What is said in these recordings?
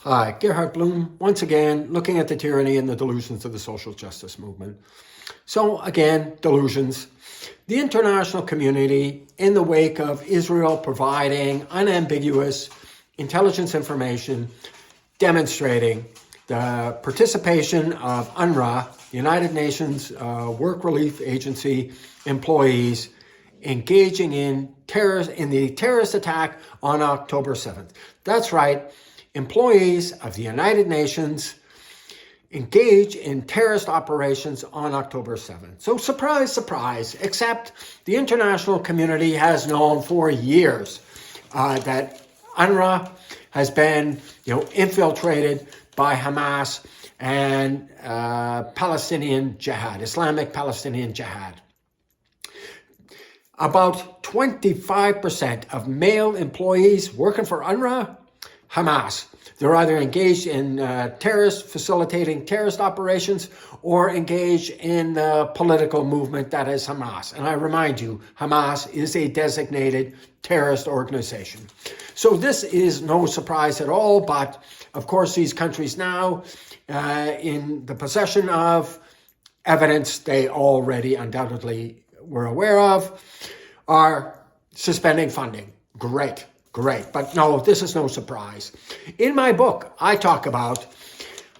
Hi, Gerhard Bloom, once again, looking at the tyranny and the delusions of the social justice movement. So again, delusions. The international community, in the wake of Israel providing unambiguous intelligence information, demonstrating the participation of UNRWA, the United Nations Work Relief Agency employees, engaging in the terrorist attack on October 7th. That's right. Employees of the United Nations engage in terrorist operations on October 7th. So surprise, surprise, except the international community has known for years that UNRWA has been, infiltrated by Hamas and Palestinian Jihad, Islamic Palestinian Jihad. About 25% of male employees working for UNRWA, Hamas. They're either engaged in facilitating terrorist operations or engaged in the political movement that is Hamas. And I remind you, Hamas is a designated terrorist organization. So this is no surprise at all, but of course these countries now, in the possession of evidence they already undoubtedly were aware of, are suspending funding. Great. But no, this is no surprise. In my book, I talk about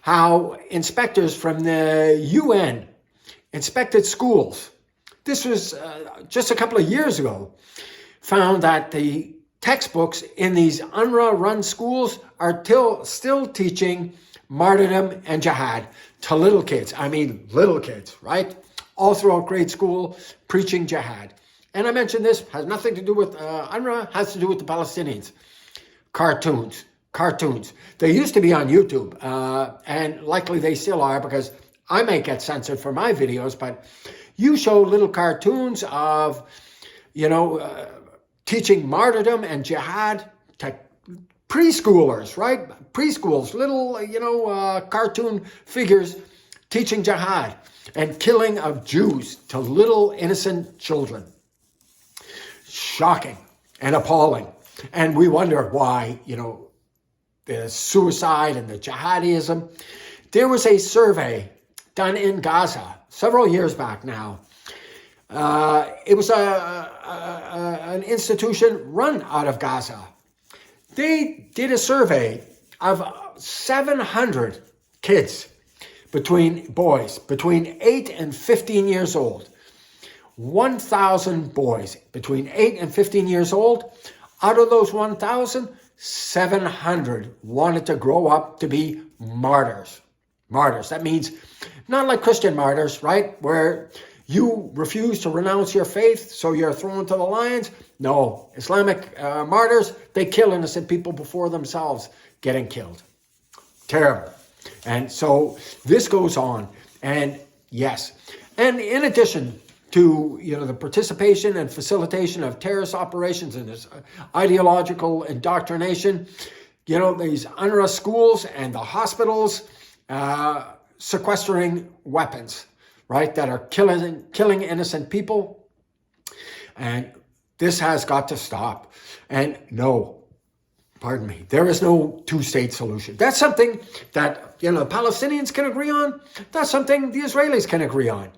how inspectors from the UN inspected schools. This was just a couple of years ago, found that the textbooks in these UNRWA-run schools are still teaching martyrdom and jihad to little kids. I mean, little kids, right? All throughout grade school, preaching jihad. And I mentioned this, has nothing to do with UNRWA, has to do with the Palestinians. Cartoons. They used to be on YouTube, and likely they still are because I may get censored for my videos, but you show little cartoons of, teaching martyrdom and jihad to preschoolers, right? Preschools, little, cartoon figures teaching jihad and killing of Jews to little innocent children. Shocking and appalling. And we wonder why, the suicide and the jihadism. There was a survey done in Gaza several years back now. It was an institution run out of Gaza. They did a survey of 700 kids, boys between 8 and 15 years old. 1,000 boys between 8 and 15 years old. Out of those 1,000, 700 wanted to grow up to be martyrs. Martyrs, that means not like Christian martyrs, right? Where you refuse to renounce your faith, so you're thrown to the lions. No, Islamic martyrs, they kill innocent people before themselves getting killed. Terrible. And so this goes on. And yes, and in addition to the participation and facilitation of terrorist operations and this ideological indoctrination, these UNRWA schools and the hospitals sequestering weapons, right, that are killing innocent people. And this has got to stop. And no, pardon me, there is no two-state solution. That's something that the Palestinians can agree on. That's something the Israelis can agree on.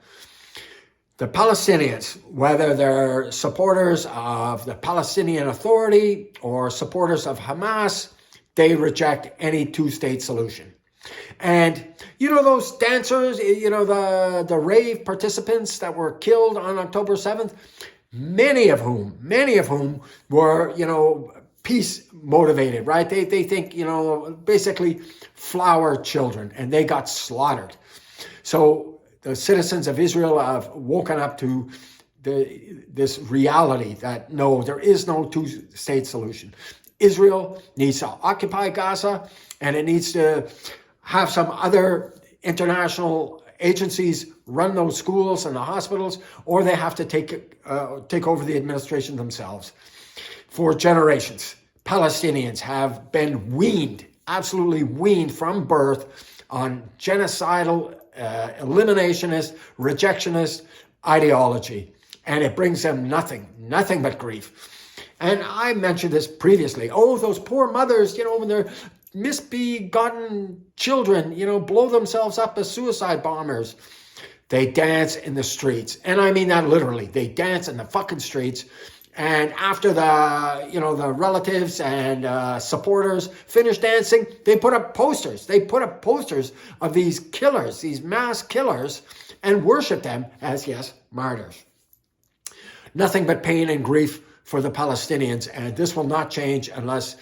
The Palestinians, whether they're supporters of the Palestinian Authority or supporters of Hamas, they reject any two-state solution. And, those dancers, the rave participants that were killed on October 7th, many of whom were, peace motivated, right? They think, basically flower children, and they got slaughtered. So the citizens of Israel have woken up to this reality that no, there is no two-state solution. Israel needs to occupy Gaza, and it needs to have some other international agencies run those schools and the hospitals, or they have to take over the administration themselves. For generations, Palestinians have been absolutely weaned from birth on genocidal, eliminationist, rejectionist ideology. And it brings them nothing but grief. And I mentioned this previously. Oh, those poor mothers, when they're misbegotten children, blow themselves up as suicide bombers. They dance in the streets. And I mean that literally. They dance in the fucking streets. And after the relatives and supporters finish dancing, they put up posters. They put up posters of these killers, these mass killers, and worship them as, yes, martyrs. Nothing but pain and grief for the Palestinians. And this will not change unless,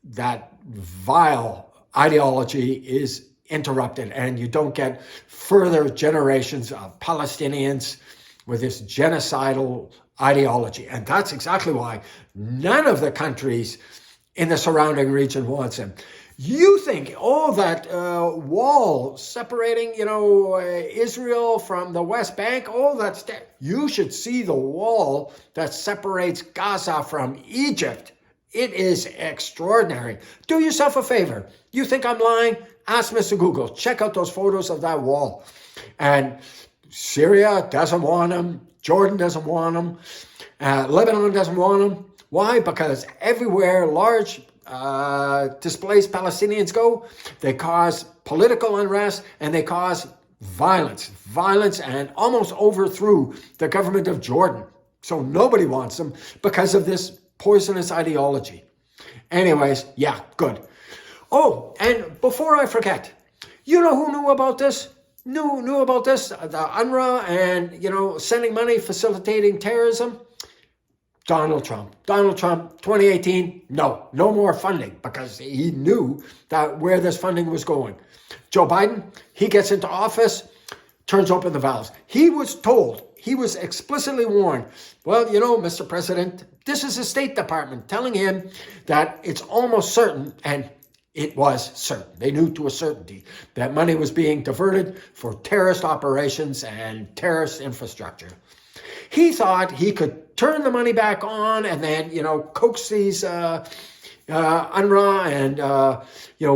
that vile ideology is interrupted and you don't get further generations of Palestinians with this genocidal ideology. And that's exactly why none of the countries in the surrounding region wants him. You think, that wall separating, Israel from the West Bank, you should see the wall that separates Gaza from Egypt. It is extraordinary. Do yourself a favor. You think I'm lying? Ask Mr. Google. Check out those photos of that wall. And Syria doesn't want them. Jordan doesn't want them. Lebanon doesn't want them. Why? Because everywhere large displaced Palestinians go, they cause political unrest and they cause violence and almost overthrew the government of Jordan. So nobody wants them because of this poisonous ideology. Anyways, yeah, good. Oh, and before I forget, you know who knew about this? Knew about this? The UNRWA and, sending money, facilitating terrorism? Donald Trump. Donald Trump, 2018, no more funding because he knew that where this funding was going. Joe Biden, he gets into office, turns open the valves. He was explicitly warned, well, Mr. President, this is the State Department telling him that it's almost certain, and it was certain. They knew to a certainty that money was being diverted for terrorist operations and terrorist infrastructure. He thought he could turn the money back on and then, coax these UNRWA and,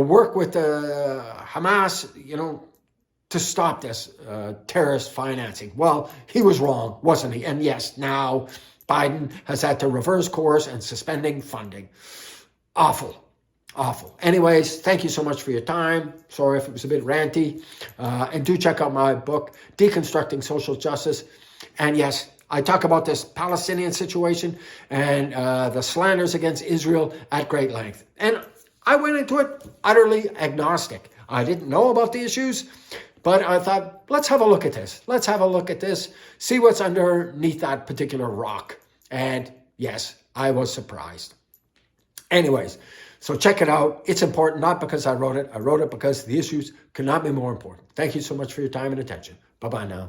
work with Hamas, to stop this terrorist financing. Well, he was wrong, wasn't he? And yes, now Biden has had to reverse course and suspending funding. Awful. Anyways, thank you so much for your time. Sorry if it was a bit ranty. And do check out my book, Deconstructing Social Justice. And yes, I talk about this Palestinian situation and the slanders against Israel at great length. And I went into it utterly agnostic. I didn't know about the issues, but I thought, let's have a look at this. See what's underneath that particular rock. And yes, I was surprised. Anyways, so check it out. It's important, not because I wrote it. I wrote it because the issues could not be more important. Thank you so much for your time and attention. Bye-bye now.